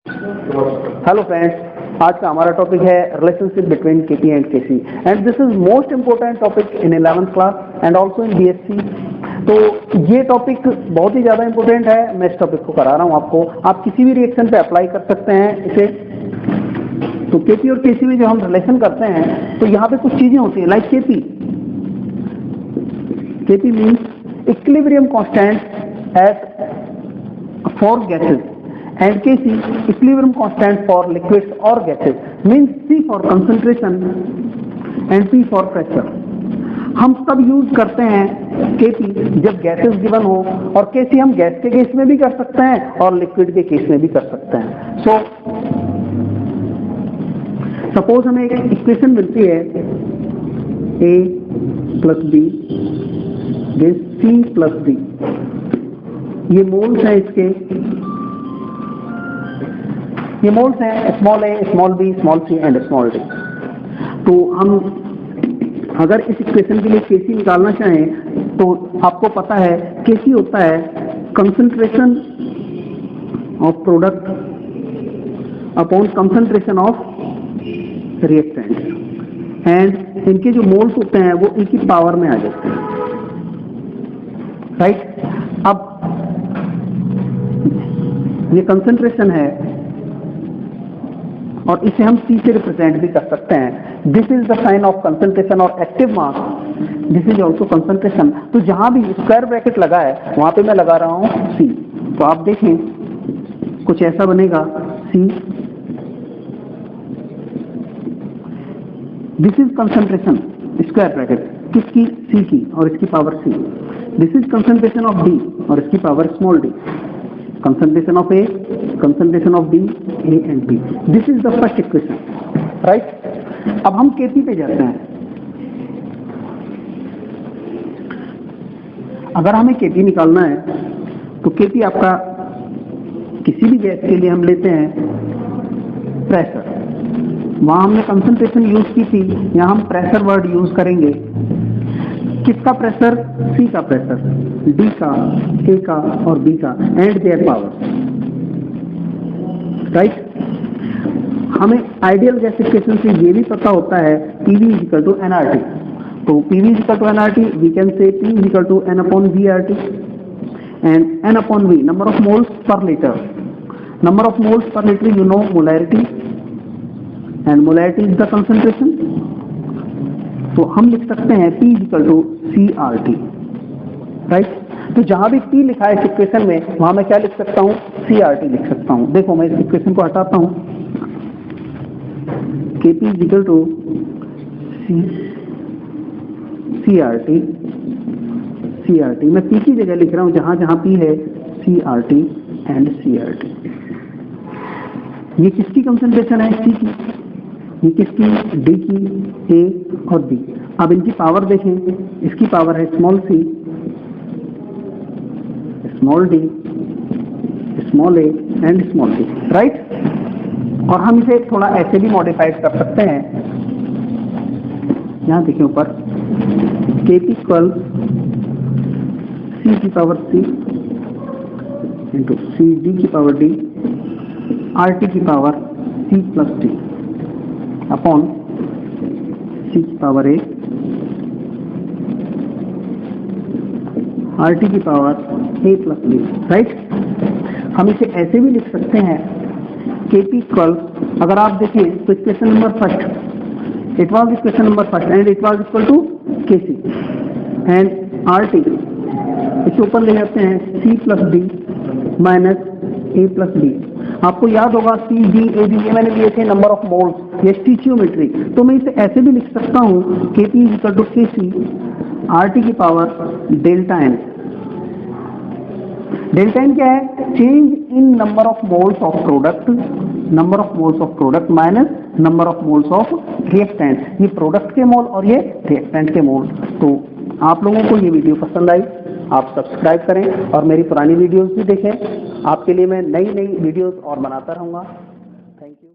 Hello friends, आज का हमारा टॉपिक है relationship between KP and KC and this is most important topic in 11th class and also in BSc. तो ये topic बहुत ही ज़्यादा इम्पोर्टेंट है। मैं इस टॉपिक को करा रहा हूँ आपको। आप किसी भी रिएक्शन पे अप्लाई कर सकते हैं इसे। तो केपी और केसी में जो हम रिलेशन करते हैं तो यहाँ पे कुछ चीज़ें होती हैं like KP means equilibrium constant eight for gases and Kc equilibrium constant for liquids or gases means C for concentration and P for pressure। हम सब यूज करते हैं Kp जब गैसेस गिवन हो और Kc हम गैस के केस में भी कर सकते हैं और लिक्विड के केस में भी कर सकते हैं। सो सपोज हमें एक इक्वेशन मिलती है A plus B C plus D, ये मोल्स हैं इसके, ये मोल्स हैं small A, small B, small C and small D. तो हम अगर इस इक्वेशन के लिए केसी निकालना चाहें तो आपको पता है केसी होता है concentration of product upon concentration of reactant and इनके जो मोल्स होते हैं वो ई की पावर में आ जाते हैं, राइट। अब ये कंसंट्रेशन है और इसे हम C से रिप्रेजेंट भी कर सकते हैं। This is the sign of concentration और active mass, this is also concentration. तो जहां भी स्क्वायर ब्रैकेट लगा है वहां पे मैं लगा रहा हूं C। तो आप देखें कुछ ऐसा बनेगा C, this is concentration square bracket किसकी, C की और इसकी power C। This is concentration of D और इसकी power small d, concentration of A, concentration of B, A and B. This is the first equation, right? अब हम Kp पे जाते हैं। अगर हमें Kp निकालना है तो Kp आपका किसी भी गैस के लिए हम लेते हैं प्रेशर, वहां हमने कंसंट्रेशन यूज की थी, यहां हम प्रेशर वर्ड यूज करेंगे। किसका प्रेशर, C का प्रेशर, D का, A का और B का एंड देयर पावर, राइट। हमें आइडियल गैस इक्वेशन से ये भी पता होता है PV is equal to nRT। तो PV is equal to nRT, we can say P is equal to N upon VRT and N upon V number of moles per liter। Number of moles per liter you know molarity and molarity is the concentration। तो हम लिख सकते हैं P is equal to CRT, right. तो जहां भी P लिखा है इस इक्वेशन में वहां मैं क्या लिख सकता हूं, CRT लिख सकता हूं। देखो मैं इस इक्वेशन को हटाता हूं, Kp is equal to CRT, मैं P की जगह लिख रहा हूं जहां जहां P है CRT एंड CRT। ये किसकी कंसंट्रेशन है, C की, ये किसकी, D की, A और B। अब इनकी पावर देखें, इसकी पावर है small c, small d, small a and small d, right. और हम इसे थोड़ा ऐसे भी मॉडिफाइड कर सकते हैं। यहां देखें ऊपर Kp इक्वल C की power C into C D की पावर D RT की power C plus D upon C की पावर A RT की power A plus B, right. हम इसे ऐसे भी लिख सकते हैं Kp इक्वल, अगर आप देखें तो equation number first, it was equation number first and it was equal to Kc and RT, इसे ऊपर ले जाते हैं C plus D minus A plus B। आपको याद होगा C D A B ये मैंने लिए थे नंबर ऑफ मोल्स, ये स्टिचियोमेट्री। तो मैं इसे ऐसे भी लिख सकता हूँ Kp is equal to Kc RT की power delta N। Delta N क्या है, change in number of moles of product, number of moles of product minus number of moles of reactant. ये प्रोडक्ट के मोल और ये reactant के मोल। तो आप लोगों को ये वीडियो पसंद आई, आप सब्सक्राइब करें और मेरी पुरानी वीडियोस भी देखें। आपके लिए मैं नई नई वीडियोस और बनाता रहूँगा। Thank you.